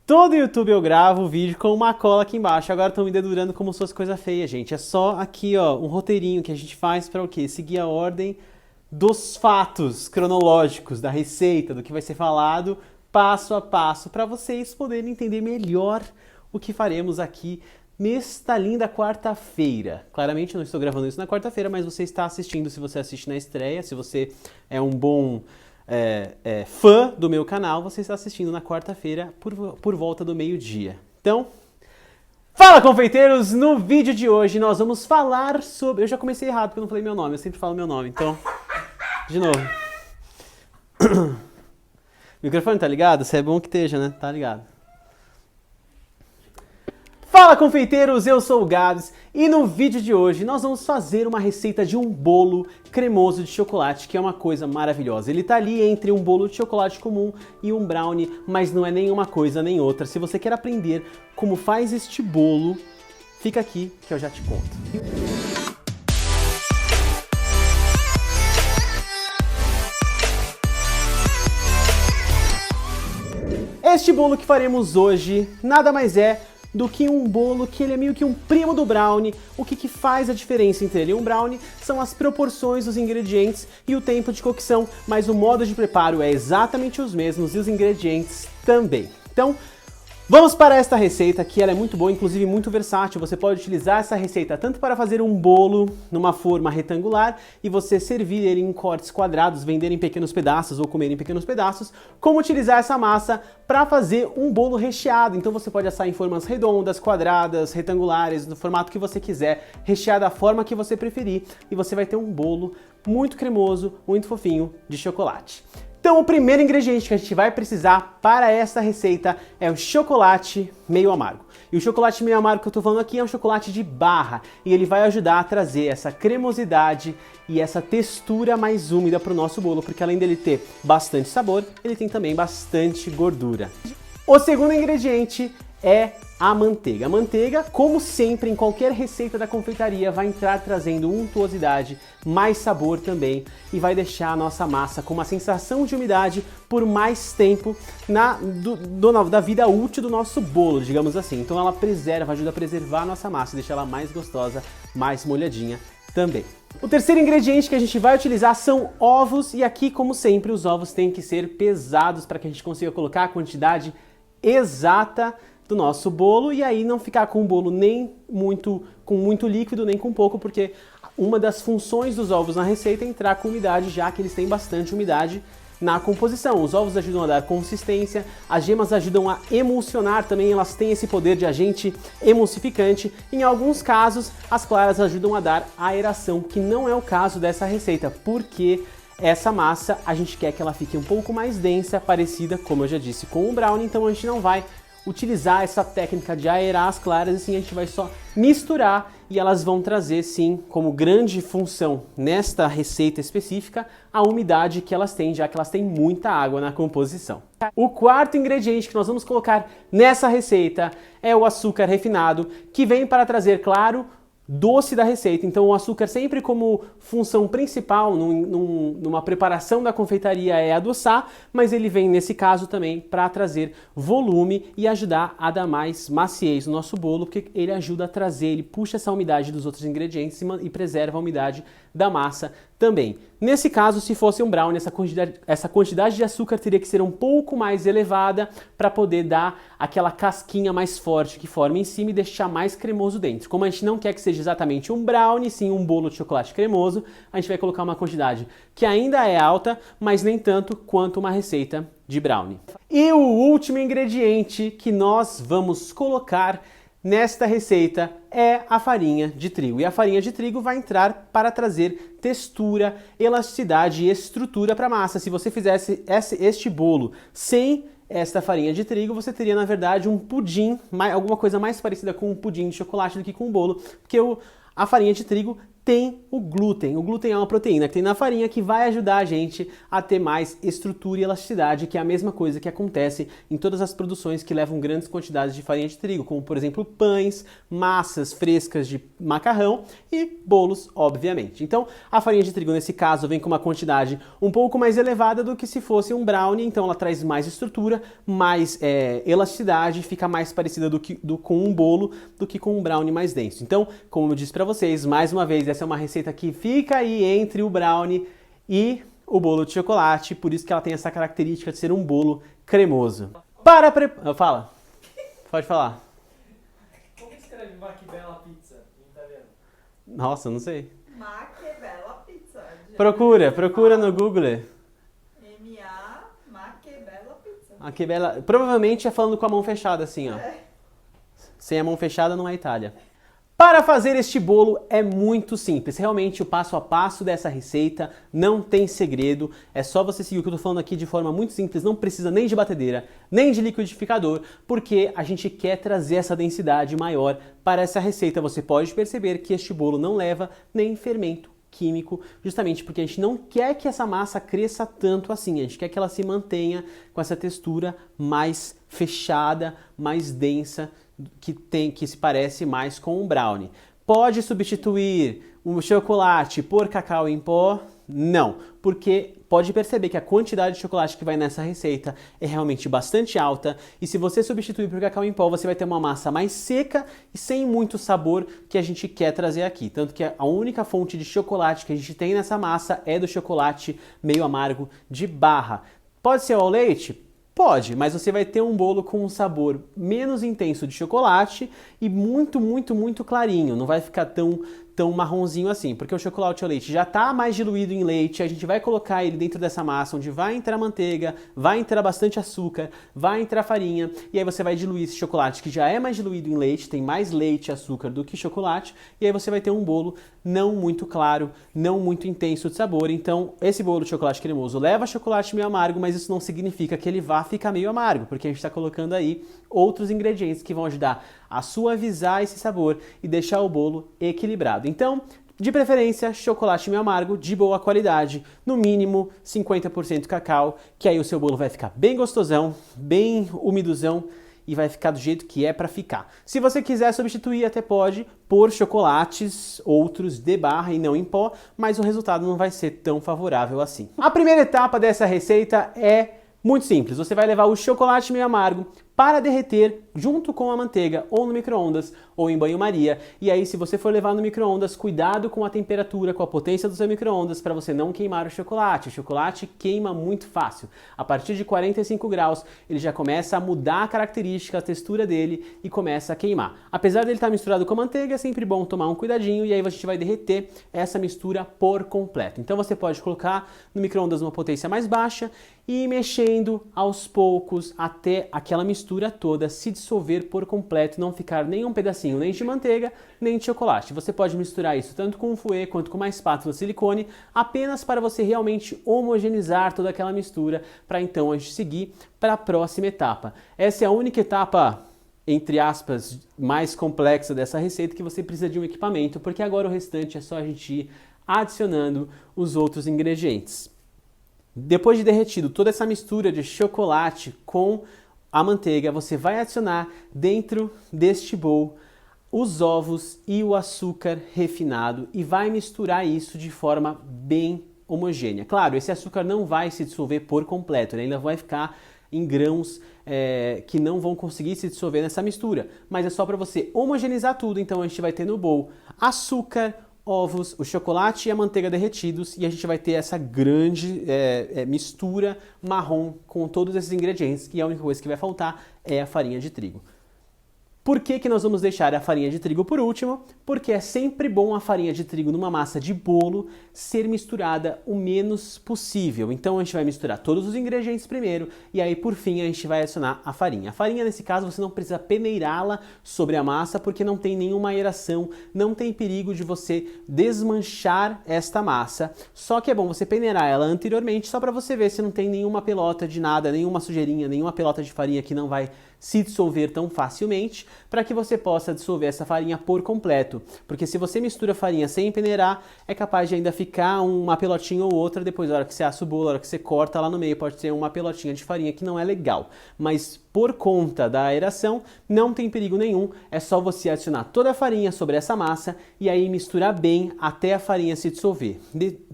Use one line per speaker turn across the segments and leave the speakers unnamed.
Todo YouTube eu gravo o vídeo com uma cola aqui embaixo. Agora estão me dedurando como se fosse coisa feia, gente. É só aqui, ó, um roteirinho que a gente faz para o quê? Seguir a ordem dos fatos cronológicos, da receita, do que vai ser falado, passo a passo, para vocês poderem entender melhor o que faremos aqui nesta linda quarta-feira. Claramente eu não estou gravando isso na quarta-feira, mas você está assistindo se você assiste na estreia, se você é um bom fã do meu canal, você está assistindo na quarta-feira por volta do meio-dia. Então, fala, confeiteiros! No vídeo de hoje nós vamos falar sobre... Eu já comecei errado porque eu não falei meu nome, eu sempre falo meu nome, então... De novo. O microfone tá ligado? Se é bom que esteja, né? Tá ligado. Fala, confeiteiros! Eu sou o Gabs e no vídeo de hoje nós vamos fazer uma receita de um bolo cremoso de chocolate, que é uma coisa maravilhosa. Ele tá ali entre um bolo de chocolate comum e um brownie, mas não é nenhuma coisa nem outra. Se você quer aprender como faz este bolo, fica aqui que eu já te conto. Este bolo que faremos hoje nada mais é do que um bolo que ele é meio que um primo do brownie. O que faz a diferença entre ele e um brownie são as proporções dos ingredientes e o tempo de cocção, mas o modo de preparo é exatamente os mesmos e os ingredientes também. Então, vamos para esta receita, que ela é muito boa, inclusive muito versátil. Você pode utilizar essa receita tanto para fazer um bolo numa forma retangular e você servir ele em cortes quadrados, vender em pequenos pedaços ou comer em pequenos pedaços, como utilizar essa massa para fazer um bolo recheado. Então você pode assar em formas redondas, quadradas, retangulares, no formato que você quiser, rechear da forma que você preferir, e você vai ter um bolo muito cremoso, muito fofinho de chocolate. Então o primeiro ingrediente que a gente vai precisar para essa receita é o chocolate meio amargo. E o chocolate meio amargo que eu tô falando aqui é um chocolate de barra, e ele vai ajudar a trazer essa cremosidade e essa textura mais úmida para o nosso bolo, porque além dele ter bastante sabor, ele tem também bastante gordura. O segundo ingrediente é a manteiga. A manteiga, como sempre em qualquer receita da confeitaria, vai entrar trazendo untuosidade, mais sabor também, e vai deixar a nossa massa com uma sensação de umidade por mais tempo da vida útil do nosso bolo, digamos assim. Então ela preserva, ajuda a preservar a nossa massa, deixa ela mais gostosa, mais molhadinha também. O terceiro ingrediente que a gente vai utilizar são ovos, e aqui, como sempre, os ovos têm que ser pesados para que a gente consiga colocar a quantidade exata do nosso bolo, e aí não ficar com o bolo nem com muito líquido, nem com pouco, porque uma das funções dos ovos na receita é entrar com umidade, já que eles têm bastante umidade na composição. Os ovos ajudam a dar consistência, as gemas ajudam a emulsionar também, elas têm esse poder de agente emulsificante. Em alguns casos, as claras ajudam a dar aeração, que não é o caso dessa receita, porque essa massa a gente quer que ela fique um pouco mais densa, parecida, como eu já disse, com o brownie, então a gente não vai utilizar essa técnica de aerar as claras, assim a gente vai só misturar, e elas vão trazer sim como grande função nesta receita específica a umidade que elas têm, já que elas têm muita água na composição. O quarto ingrediente que nós vamos colocar nessa receita é o açúcar refinado, que vem para trazer, claro, doce da receita. Então o açúcar sempre como função principal numa preparação da confeitaria é adoçar, mas ele vem nesse caso também para trazer volume e ajudar a dar mais maciez no nosso bolo, porque ele ajuda a trazer, ele puxa essa umidade dos outros ingredientes e preserva a umidade da massa também. Nesse caso, se fosse um brownie, essa quantidade de açúcar teria que ser um pouco mais elevada para poder dar aquela casquinha mais forte que forma em cima e deixar mais cremoso dentro. Como a gente não quer que seja exatamente um brownie, sim um bolo de chocolate cremoso, a gente vai colocar uma quantidade que ainda é alta, mas nem tanto quanto uma receita de brownie. E o último ingrediente que nós vamos colocar nesta receita é a farinha de trigo. E a farinha de trigo vai entrar para trazer textura, elasticidade e estrutura para a massa. Se você fizesse este bolo sem esta farinha de trigo, você teria, na verdade, um pudim, alguma coisa mais parecida com um pudim de chocolate do que com um bolo, porque a farinha de trigo tem o glúten. O glúten é uma proteína que tem na farinha que vai ajudar a gente a ter mais estrutura e elasticidade, que é a mesma coisa que acontece em todas as produções que levam grandes quantidades de farinha de trigo, como por exemplo pães, massas frescas de macarrão e bolos, obviamente. Então a farinha de trigo nesse caso vem com uma quantidade um pouco mais elevada do que se fosse um brownie, então ela traz mais estrutura, mais elasticidade, fica mais parecida com um bolo do que com um brownie mais denso. Então, como eu disse para vocês, mais uma vez, essa é uma receita que fica aí entre o brownie e o bolo de chocolate, por isso que ela tem essa característica de ser um bolo cremoso. Fala. Pode falar.
Como escreve Macbella Pizza em italiano?
Nossa, não sei.
Macbella Pizza.
Procura no Google.
M-A Macbella Pizza.
Macbella, provavelmente é falando com a mão fechada assim, ó. Sem a mão fechada não é Itália. Para fazer este bolo é muito simples, realmente o passo a passo dessa receita não tem segredo, é só você seguir o que eu tô falando aqui de forma muito simples, não precisa nem de batedeira, nem de liquidificador, porque a gente quer trazer essa densidade maior para essa receita. Você pode perceber que este bolo não leva nem fermento químico, justamente porque a gente não quer que essa massa cresça tanto assim, a gente quer que ela se mantenha com essa textura mais fechada, mais densa, que se parece mais com um brownie. Pode substituir o chocolate por cacau em pó? Não, porque pode perceber que a quantidade de chocolate que vai nessa receita é realmente bastante alta, e se você substituir por cacau em pó, você vai ter uma massa mais seca e sem muito sabor que a gente quer trazer aqui. Tanto que a única fonte de chocolate que a gente tem nessa massa é do chocolate meio amargo de barra. Pode ser ao leite? Pode, mas você vai ter um bolo com um sabor menos intenso de chocolate e muito, muito, muito clarinho. Não vai ficar tão marronzinho assim, porque o chocolate ao leite já está mais diluído em leite, a gente vai colocar ele dentro dessa massa onde vai entrar manteiga, vai entrar bastante açúcar, vai entrar farinha, e aí você vai diluir esse chocolate que já é mais diluído em leite, tem mais leite e açúcar do que chocolate, e aí você vai ter um bolo não muito claro, não muito intenso de sabor. Então esse bolo de chocolate cremoso leva chocolate meio amargo, mas isso não significa que ele vá ficar meio amargo, porque a gente está colocando aí outros ingredientes que vão ajudar a suavizar esse sabor e deixar o bolo equilibrado. Então, de preferência, chocolate meio amargo, de boa qualidade, no mínimo 50% cacau, que aí o seu bolo vai ficar bem gostosão, bem umidozão e vai ficar do jeito que é para ficar. Se você quiser substituir, até pode por chocolates outros de barra e não em pó, mas o resultado não vai ser tão favorável assim. A primeira etapa dessa receita é muito simples. Você vai levar o chocolate meio amargo para derreter junto com a manteiga, ou no micro-ondas, ou em banho-maria. E aí, se você for levar no micro-ondas, cuidado com a temperatura, com a potência do seu micro-ondas, para você não queimar o chocolate. O chocolate queima muito fácil. A partir de 45 graus, ele já começa a mudar a característica, a textura dele e começa a queimar. Apesar dele estar misturado com a manteiga, é sempre bom tomar um cuidadinho, e aí a gente vai derreter essa mistura por completo. Então você pode colocar no micro-ondas numa potência mais baixa e ir mexendo aos poucos até aquela mistura toda se dissolver por completo, não ficar nem um pedacinho nem de manteiga, nem de chocolate. Você pode misturar isso tanto com um fouet quanto com uma espátula de silicone, apenas para você realmente homogeneizar toda aquela mistura, para então a gente seguir para a próxima etapa. Essa é a única etapa, entre aspas, mais complexa dessa receita, que você precisa de um equipamento, porque agora o restante é só a gente ir adicionando os outros ingredientes. Depois de derretido toda essa mistura de chocolate com a manteiga, você vai adicionar dentro deste bowl os ovos e o açúcar refinado e vai misturar isso de forma bem homogênea. Claro, esse açúcar não vai se dissolver por completo, ele ainda vai ficar em grãos que não vão conseguir se dissolver nessa mistura, mas é só para você homogeneizar tudo. Então a gente vai ter no bowl açúcar, ovos, o chocolate e a manteiga derretidos, e a gente vai ter essa grande mistura marrom com todos esses ingredientes, e a única coisa que vai faltar é a farinha de trigo. Por que nós vamos deixar a farinha de trigo por último? Porque é sempre bom a farinha de trigo numa massa de bolo ser misturada o menos possível. Então a gente vai misturar todos os ingredientes primeiro e aí por fim a gente vai adicionar a farinha. A farinha nesse caso você não precisa peneirá-la sobre a massa porque não tem nenhuma aeração, não tem perigo de você desmanchar esta massa. Só que é bom você peneirar ela anteriormente só para você ver se não tem nenhuma pelota de nada, nenhuma sujeirinha, nenhuma pelota de farinha que não vai se dissolver tão facilmente, para que você possa dissolver essa farinha por completo. Porque se você mistura a farinha sem peneirar, é capaz de ainda ficar uma pelotinha ou outra, depois na hora que você assa o bolo, na hora que você corta lá no meio, pode ser uma pelotinha de farinha que não é legal. Mas por conta da aeração, não tem perigo nenhum, é só você adicionar toda a farinha sobre essa massa e aí misturar bem até a farinha se dissolver.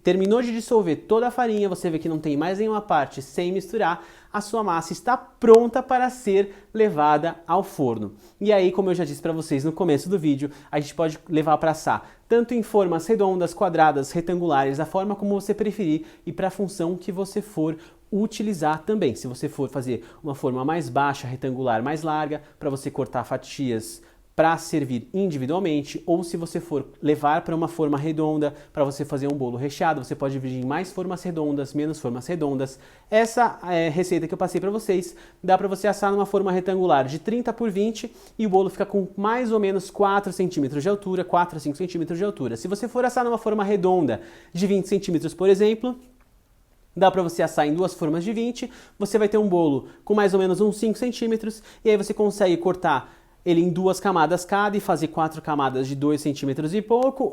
Terminou de dissolver toda a farinha, você vê que não tem mais nenhuma parte sem misturar, a sua massa está pronta para ser levada ao forno. E aí, como eu já disse para vocês no começo do vídeo, a gente pode levar para assar tanto em formas redondas, quadradas, retangulares, da forma como você preferir e para a função que você for utilizar também. Se você for fazer uma forma mais baixa, retangular, mais larga, para você cortar fatias para servir individualmente, ou se você for levar para uma forma redonda, para você fazer um bolo recheado, você pode dividir em mais formas redondas, menos formas redondas. Essa receita que eu passei para vocês, dá para você assar numa forma retangular de 30 por 20 e o bolo fica com mais ou menos 4 centímetros de altura, 4 a 5 centímetros de altura. Se você for assar numa forma redonda de 20 centímetros, por exemplo, dá para você assar em duas formas de 20, você vai ter um bolo com mais ou menos uns 5 centímetros e aí você consegue cortar ele em duas camadas cada e fazer 4 camadas de 2 centímetros e pouco,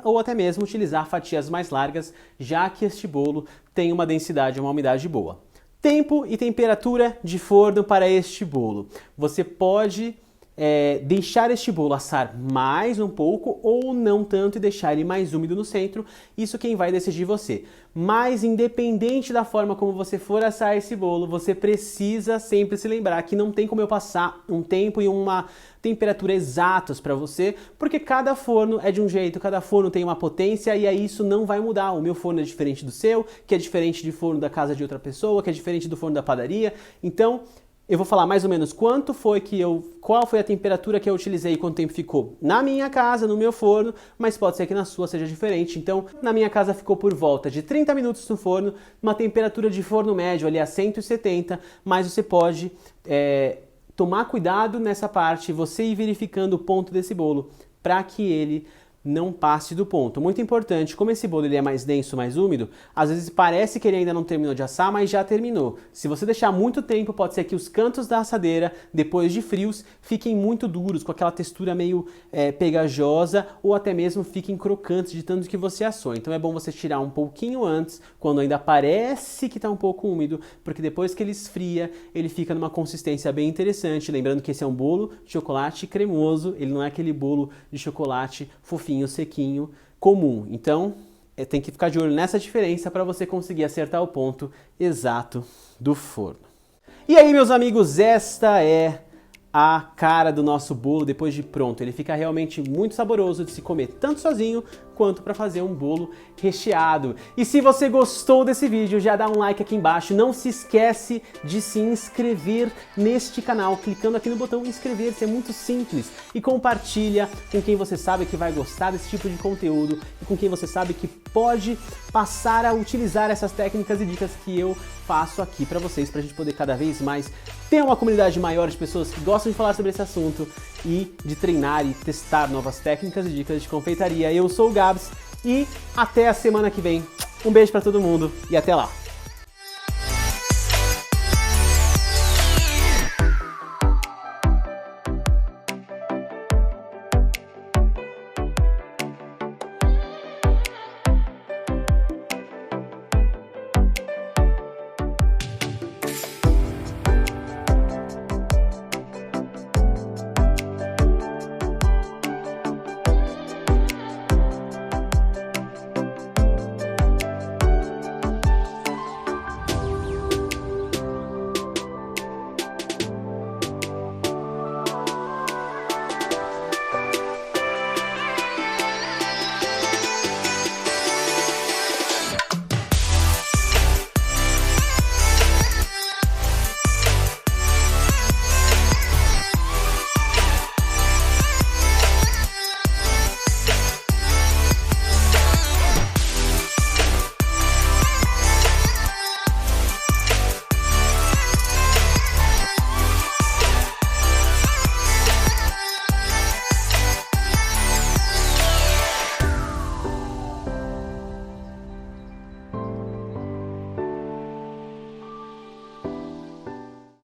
ou até mesmo utilizar fatias mais largas, já que este bolo tem uma densidade, uma umidade boa. Tempo e temperatura de forno para este bolo. Você pode deixar este bolo assar mais um pouco ou não tanto e deixar ele mais úmido no centro, isso quem vai decidir você. Mas independente da forma como você for assar esse bolo, você precisa sempre se lembrar que não tem como eu passar um tempo e uma temperatura exatos para você, porque cada forno é de um jeito, cada forno tem uma potência e aí isso não vai mudar. O meu forno é diferente do seu, que é diferente do forno da casa de outra pessoa, que é diferente do forno da padaria, então eu vou falar mais ou menos qual foi a temperatura que eu utilizei e quanto tempo ficou na minha casa, no meu forno, mas pode ser que na sua seja diferente. Então, na minha casa ficou por volta de 30 minutos no forno, uma temperatura de forno médio ali a 170, mas você pode tomar cuidado nessa parte, você ir verificando o ponto desse bolo, para que ele não passe do ponto. Muito importante, como esse bolo ele é mais denso, mais úmido, às vezes parece que ele ainda não terminou de assar, mas já terminou. Se você deixar muito tempo, pode ser que os cantos da assadeira, depois de frios, fiquem muito duros, com aquela textura meio pegajosa, ou até mesmo fiquem crocantes de tanto que você assou. Então é bom você tirar um pouquinho antes, quando ainda parece que está um pouco úmido, porque depois que ele esfria, ele fica numa consistência bem interessante. Lembrando que esse é um bolo de chocolate cremoso, ele não é aquele bolo de chocolate fofinho, sequinho, comum. Então, tem que ficar de olho nessa diferença para você conseguir acertar o ponto exato do forno. E aí, meus amigos, esta é a cara do nosso bolo depois de pronto. Ele fica realmente muito saboroso de se comer tanto sozinho quanto para fazer um bolo recheado. E se você gostou desse vídeo, já dá um like aqui embaixo. Não se esquece de se inscrever neste canal, clicando aqui no botão inscrever-se, é muito simples. E compartilha com quem você sabe que vai gostar desse tipo de conteúdo e com quem você sabe que pode passar a utilizar essas técnicas e dicas que eu faço aqui para vocês, para a gente poder cada vez mais ter uma comunidade maior de pessoas que gostam de falar sobre esse assunto e de treinar e testar novas técnicas e dicas de confeitaria. Eu sou o Gabs e até a semana que vem. Um beijo para todo mundo e até lá!